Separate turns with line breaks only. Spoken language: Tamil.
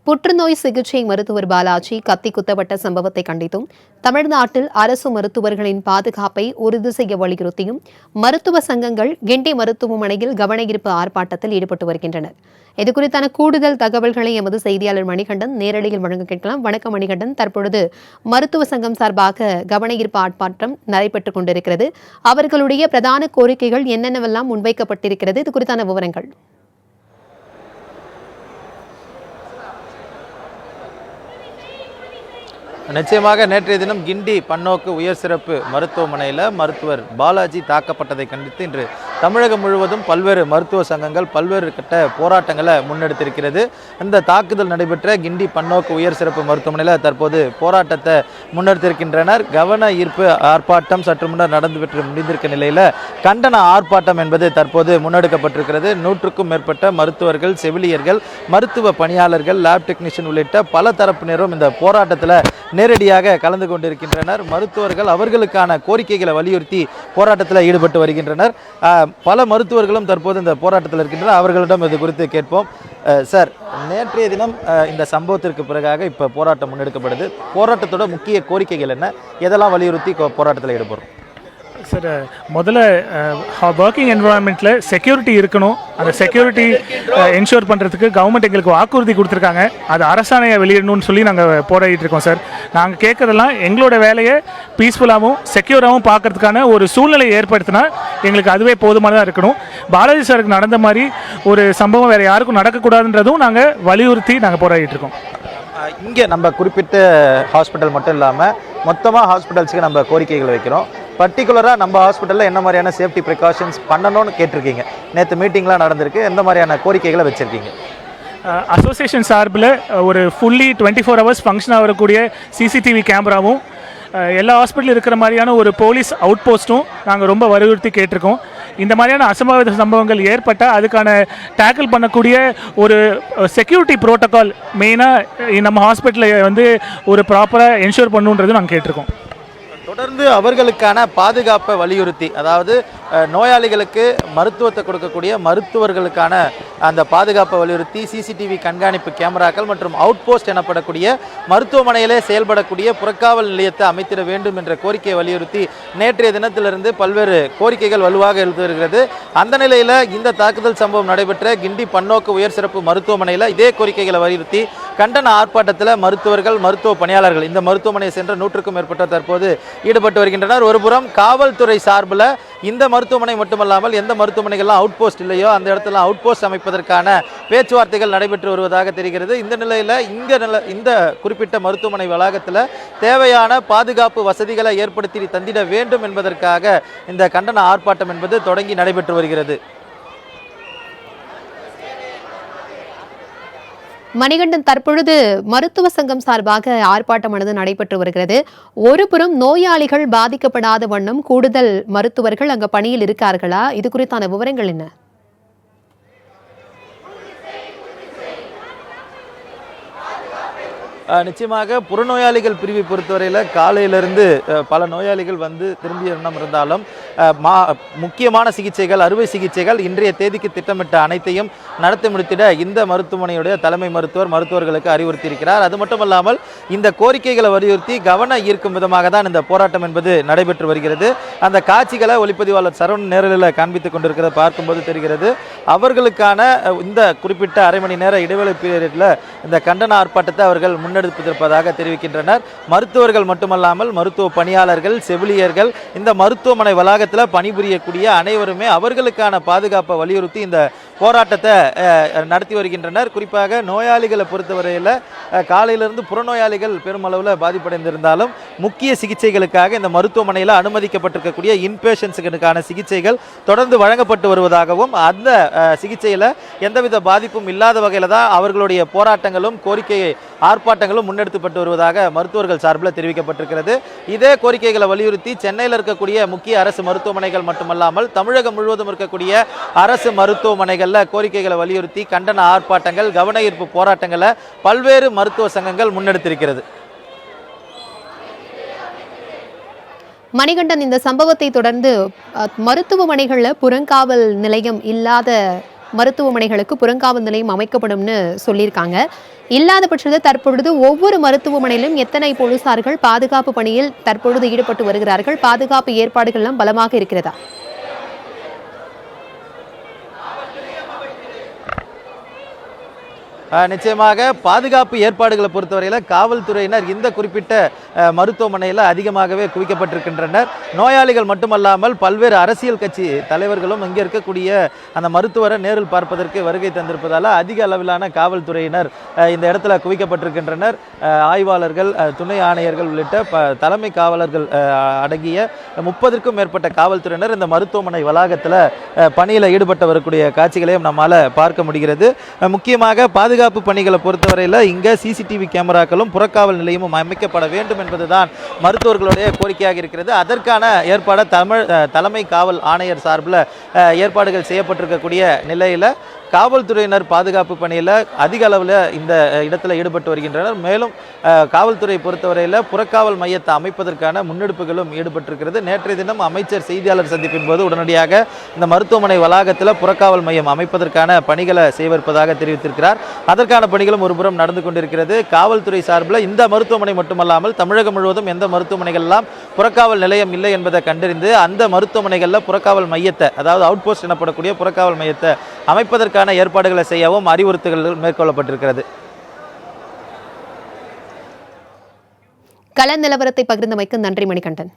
புற்றுநோய் சிகிச்சை மருத்துவர் பாலாஜி கத்தி குத்தப்பட்ட சம்பவத்தை கண்டித்தும் தமிழ்நாட்டில் அரசு மருத்துவர்களின் பாதுகாப்பை உறுதி செய்ய வலியுறுத்தியும் மருத்துவ சங்கங்கள் கிண்டி மருத்துவமனையில் கவனஈர்ப்பு ஆர்ப்பாட்டத்தில் ஈடுபட்டு வருகின்றனர். இதுகுறித்தான கூடுதல் தகவல்களை எமது செய்தியாளர் மணிகண்டன் நேரடியில் வழங்க கேட்கலாம். வணக்கம் மணிகண்டன், தற்பொழுது மருத்துவ சங்கம் சார்பாக கவனஈர்ப்பு ஆர்ப்பாட்டம் நடைபெற்றுக் கொண்டிருக்கிறது. அவர்களுடைய பிரதான கோரிக்கைகள் என்னென்னவெல்லாம் முன்வைக்கப்பட்டிருக்கிறது? இது குறித்தான விவரங்கள்.
நிச்சயமாக நேற்றைய தினம் கிண்டி பன்னோக்கு உயர் சிறப்பு மருத்துவமனையில் மருத்துவர் பாலாஜி தாக்கப்பட்டதை கண்டித்து இன்று தமிழகம் முழுவதும் பல்வேறு மருத்துவ சங்கங்கள் பல்வேறு கட்ட போராட்டங்களை முன்னெடுத்திருக்கிறது. இந்த தாக்குதல் நடைபெற்ற கிண்டி பன்னோக்கு உயர் சிறப்பு மருத்துவமனையில் தற்போது போராட்டத்தை முன்னெடுத்திருக்கின்றனர். கவன ஈர்ப்பு ஆர்ப்பாட்டம் சற்று முன்னர் நடந்து முடிந்திருக்க நிலையில் கண்டன ஆர்ப்பாட்டம் என்பது தற்போது முன்னெடுக்கப்பட்டிருக்கிறது. 100க்கும் மேற்பட்ட மருத்துவர்கள், செவிலியர்கள், மருத்துவ பணியாளர்கள், லேப் டெக்னீஷியன் உள்ளிட்ட பல தரப்பினரும் இந்த போராட்டத்தில் நேரடியாக கலந்து கொண்டிருக்கின்றனர். மருத்துவர்கள் அவர்களுக்கான கோரிக்கைகளை வலியுறுத்தி போராட்டத்தில் ஈடுபட்டு வருகின்றனர். பல மருத்துவர்களும் தற்போது இந்த போராட்டத்தில் இருக்கின்றனர். அவர்களிடம் இது குறித்து கேட்போம். சார், நேற்றைய தினம் இந்த சம்பவத்திற்கு பிறகாக இப்போ போராட்டம் முன்னெடுக்கப்படுது. போராட்டத்தோட முக்கிய கோரிக்கைகள் என்ன? எதெல்லாம் வலியுறுத்தி போராட்டத்தில் ஈடுபடுறோம்?
சார், முதல்ல ஒர்க்கிங் என்வரான்மெண்ட்டில் செக்யூரிட்டி இருக்கணும். அந்த செக்யூரிட்டி என்ஷூர் பண்ணுறதுக்கு கவர்மெண்ட் எங்களுக்கு வாக்குறுதி கொடுத்துருக்காங்க. அது அரசாணையை வெளியிடணும்னு சொல்லி நாங்கள் போராடிட்டு இருக்கோம். சார், நாங்கள் கேட்குறதெல்லாம் எங்களோட வேலையை பீஸ்ஃபுல்லாகவும் செக்யூராகவும் பார்க்கறதுக்கான ஒரு சூழ்நிலையை ஏற்படுத்தினா எங்களுக்கு அதுவே போதுமானதாக இருக்கணும். பாலாஜி சாருக்கு நடந்த மாதிரி ஒரு சம்பவம் வேறு யாருக்கும் நடக்கக்கூடாதுன்றதும் நாங்கள் வலியுறுத்தி நாங்கள் போராடிட்டு இருக்கோம்.
இங்கே நம்ம குறிப்பிட்ட ஹாஸ்பிட்டல் மட்டும் இல்லாமல் மொத்தமாக ஹாஸ்பிட்டல்ஸுக்கு நம்ம கோரிக்கைகள் வைக்கிறோம். பர்டிகுலராக நம்ம ஹாஸ்பிட்டலில் என்ன மாதிரியான சேஃப்டி ப்ரிகாஷன்ஸ் பண்ணணும்னு கேட்டிருக்கீங்க? நேற்று மீட்டிங்லாம் நடந்திருக்கு. எந்த மாதிரியான கோரிக்கைகளை வச்சுருக்கீங்க?
அசோசியேஷன் சார்பில் ஒரு ஃபுல்லி 24 ஹவர்ஸ் ஃபங்க்ஷன் ஆகக்கூடிய சிசிடிவி கேமராவும் எல்லா ஹாஸ்பிட்டலும் இருக்கிற மாதிரியான ஒரு போலீஸ் அவுட் போஸ்ட்டும் நாங்கள் ரொம்ப வலியுறுத்தி கேட்டிருக்கோம். இந்த மாதிரியான அசம்பாவித சம்பவங்கள் ஏற்பட்டால் அதுக்கான டேக்கிள் பண்ணக்கூடிய ஒரு செக்யூரிட்டி ப்ரோட்டோக்கால் மெயினாக நம்ம ஹாஸ்பிட்டலில் ஒரு ப்ராப்பராக என்ஷூர் பண்ணுன்றது நாங்கள் கேட்டிருக்கோம்.
தொடர்ந்து அவர்களுக்கான பாதுகாப்பை வலியுறுத்தி, அதாவது நோயாளிகளுக்கு மருத்துவத்தை கொடுக்கக்கூடிய மருத்துவர்களுக்கான அந்த பாதுகாப்பை வலியுறுத்தி சிசிடிவி கண்காணிப்பு கேமராக்கள் மற்றும் அவுட் போஸ்ட் எனப்படக்கூடிய மருத்துவமனையிலே செயல்படக்கூடிய புறக்காவல் நிலையத்தை அமைத்திட வேண்டும் என்ற கோரிக்கையை வலியுறுத்தி நேற்றைய தினத்திலிருந்து பல்வேறு கோரிக்கைகள் வலுவாக எழுந்து வருகிறது. அந்த நிலையில் இந்த தாக்குதல் சம்பவம் நடைபெற்ற கிண்டி பன்னோக்கு உயர் சிறப்பு மருத்துவமனையில் இதே கோரிக்கைகளை வலியுறுத்தி கண்டன ஆர்ப்பாட்டத்தில் மருத்துவர்கள், மருத்துவ பணியாளர்கள் இந்த மருத்துவமனையை சென்ற 100க்கும் மேற்பட்டோர் தற்போது ஈடுபட்டு வருகின்றனர். ஒருபுறம் காவல்துறை சார்பில் இந்த மருத்துவமனை மட்டுமல்லாமல் எந்த மருத்துவமனைகள்லாம் அவுட் போஸ்ட் இல்லையோ அந்த இடத்துல அவுட் போஸ்ட் அமைப்பதற்கான பேச்சுவார்த்தைகள் நடைபெற்று வருவதாக தெரிகிறது. இந்த நிலையில் இந்த குறிப்பிட்ட மருத்துவமனை வளாகத்தில் தேவையான பாதுகாப்பு வசதிகளை ஏற்படுத்தி தந்திட வேண்டும் என்பதற்காக இந்த கண்டன ஆர்ப்பாட்டம் என்பது தொடங்கி நடைபெற்று வருகிறது.
மணிகண்டன், தற்பொழுது மருத்துவ சங்கம் சார்பாக ஆர்ப்பாட்டமானது நடைபெற்று வருகிறது. ஒருபுறம் நோயாளிகள் பாதிக்கப்படாத வண்ணம் கூடுதல் மருத்துவர்கள் அங்கு பணியில் இருக்கார்களா? இது குறித்தான விவரங்கள் என்ன?
நிச்சயமாக புறநோயாளிகள் பிரிவை பொறுத்தவரையில் காலையிலிருந்து பல நோயாளிகள் வந்து திரும்பிய எண்ணம் இருந்தாலும் முக்கியமான சிகிச்சைகள், அறுவை சிகிச்சைகள் இன்றைய தேதிக்கு திட்டமிட்ட அனைத்தையும் நடத்தி முடித்திட இந்த மருத்துவமனையுடைய தலைமை மருத்துவர்களுக்கு அறிவுறுத்தியிருக்கிறார். அது மட்டுமல்லாமல் இந்த கோரிக்கைகளை வலியுறுத்தி கவன ஈர்க்கும் விதமாக தான் இந்த போராட்டம் என்பது நடைபெற்று வருகிறது. அந்த காட்சிகளை ஒளிப்பதிவாளர் சரவணன் நேரலில் காண்பித்துக் கொண்டிருக்கிறத பார்க்கும்போது தெரிகிறது. அவர்களுக்கான இந்த குறிப்பிட்ட அரை மணி நேர இடைவெளி பீரியடில் இந்த கண்டன ஆர்ப்பாட்டத்தை அவர்கள் முன்னெடுத்திருப்பதாக தெரிவிக்கின்றனர். மருத்துவர்கள் மட்டுமல்லாமல் மருத்துவ பணியாளர்கள், செவிலியர்கள், இந்த மருத்துவமனை வளாகத்தில் பணிபுரியக்கூடிய அனைவருமே அவர்களுக்கான பாதுகாப்பை வலியுறுத்தி இந்த போராட்டத்தை நடத்தி வருகின்றனர். குறிப்பாக நோயாளிகளை பொறுத்தவரையில் காலையிலிருந்து புறநோயாளிகள் பெருமளவில் பாதிப்படைந்திருந்தாலும் முக்கிய சிகிச்சைகளுக்காக இந்த மருத்துவமனையில் அனுமதிக்கப்பட்டிருக்கக்கூடிய இன்பேஷன்ஸுக்கான சிகிச்சைகள் தொடர்ந்து வழங்கப்பட்டு வருவதாகவும் அந்த சிகிச்சையில் எந்தவித பாதிப்பும் இல்லாத வகையில் தான் அவர்களுடைய போராட்டங்களும் கோரிக்கை ஆர்ப்பாட்டங்களும் முன்னெடுக்கப்பட்டு வருவதாக மருத்துவர்கள் சார்பில் தெரிவிக்கப்பட்டிருக்கிறது. இதே கோரிக்கைகளை வலியுறுத்தி சென்னையில் இருக்கக்கூடிய முக்கிய அரசு மருத்துவமனைகள் மட்டுமல்லாமல் தமிழகம் முழுவதும் இருக்கக்கூடிய அரசு மருத்துவமனைகளில் கோரிக்கைகளை வலியுறுத்தி கண்டன ஆர்ப்பாட்டங்கள், கவன ஈர்ப்பு போராட்டங்களை பல்வேறு மருத்துவ சங்கங்கள் முன்னெடுத்திருக்கிறது.
மணிகண்டன், இந்த சம்பவத்தை தொடர்ந்து மருத்துவமனைகளில் புறங்காவல் நிலையம் இல்லாத மருத்துவமனைகளுக்கு புறங்காவல் நிலையம் அமைக்கப்படும்னு சொல்லியிருக்காங்க. இல்லாத பட்சத்தில் தற்பொழுது ஒவ்வொரு மருத்துவமனையிலும் எத்தனை போலீசார்கள் பாதுகாப்பு பணியில் தற்பொழுது ஈடுபட்டு வருகிறார்கள்? பாதுகாப்பு ஏற்பாடுகள் எல்லாம் பலமாக இருக்கிறதா?
நிச்சயமாக பாதுகாப்பு ஏற்பாடுகளை பொறுத்தவரையில் காவல்துறையினர் இந்த குறிப்பிட்ட மருத்துவமனையில் அதிகமாகவே குவிக்கப்பட்டிருக்கின்றனர். நோயாளிகள் மட்டுமல்லாமல் பல்வேறு அரசியல் கட்சி தலைவர்களும் இங்கே இருக்கக்கூடிய அந்த மருத்துவரை நேரில் பார்ப்பதற்கு வருகை தந்திருப்பதால் அதிக அளவிலான காவல்துறையினர் இந்த இடத்துல குவிக்கப்பட்டிருக்கின்றனர். ஆய்வாளர்கள், துணை ஆணையர்கள் உள்ளிட்ட தலைமை காவலர்கள் அடங்கிய 30க்கும் மேற்பட்ட காவல்துறையினர் இந்த மருத்துவமனை வளாகத்தில் பணியில் ஈடுபட்டு வரக்கூடிய காட்சிகளையும் நம்மால் பார்க்க முடிகிறது. முக்கியமாக பாதுகாப்பு பணிகளை பொறுத்தவரையில் இங்கே சிசிடிவி கேமராக்களும் புறக்காவல் நிலையமும் அமைக்கப்பட வேண்டும் என்பதுதான் மருத்துவர்களுடைய கோரிக்கையாக இருக்கிறது. அதற்கான ஏற்பாடு தலைமை காவல் ஆணையர் சார்பில் ஏற்பாடுகள் செய்யப்பட்டிருக்கக்கூடிய நிலையில் காவல்துறையினர் பாதுகாப்பு பணியில் அதிக அளவில் இந்த இடத்துல ஈடுபட்டு வருகின்றனர். மேலும் காவல்துறை பொறுத்தவரையில் புறக்காவல் மையத்தை அமைப்பதற்கான முன்னெடுப்புகளும் ஈடுபட்டிருக்கிறது. நேற்றைய தினம் அமைச்சர் செய்தியாளர் சந்திப்பின் போது உடனடியாக இந்த மருத்துவமனை வளாகத்தில் புறக்காவல் மையம் அமைப்பதற்கான பணிகளை செய்விருப்பதாக தெரிவித்திருக்கிறார். அதற்கான பணிகளும் ஒருபுறம் நடந்து கொண்டிருக்கிறது. காவல்துறை சார்பில் இந்த மருத்துவமனை மட்டுமல்லாமல் தமிழகம் முழுவதும் எந்த மருத்துவமனைகள்லாம் புறக்காவல் நிலையம் இல்லை என்பதை கண்டறிந்து அந்த மருத்துவமனைகளில் புறக்காவல் மையத்தை, அதாவது அவுட் போஸ்ட் எனப்படக்கூடிய புறக்காவல் மையத்தை அமைப்பதற்கான ஏற்பாடுகளை செய்யவும் அறிவுறுத்தல்கள் மேற்கொள்ளப்பட்டிருக்கிறது.
கள நிலவரத்தை பகிர்ந்தமைக்கு நன்றி மணிகண்டன்.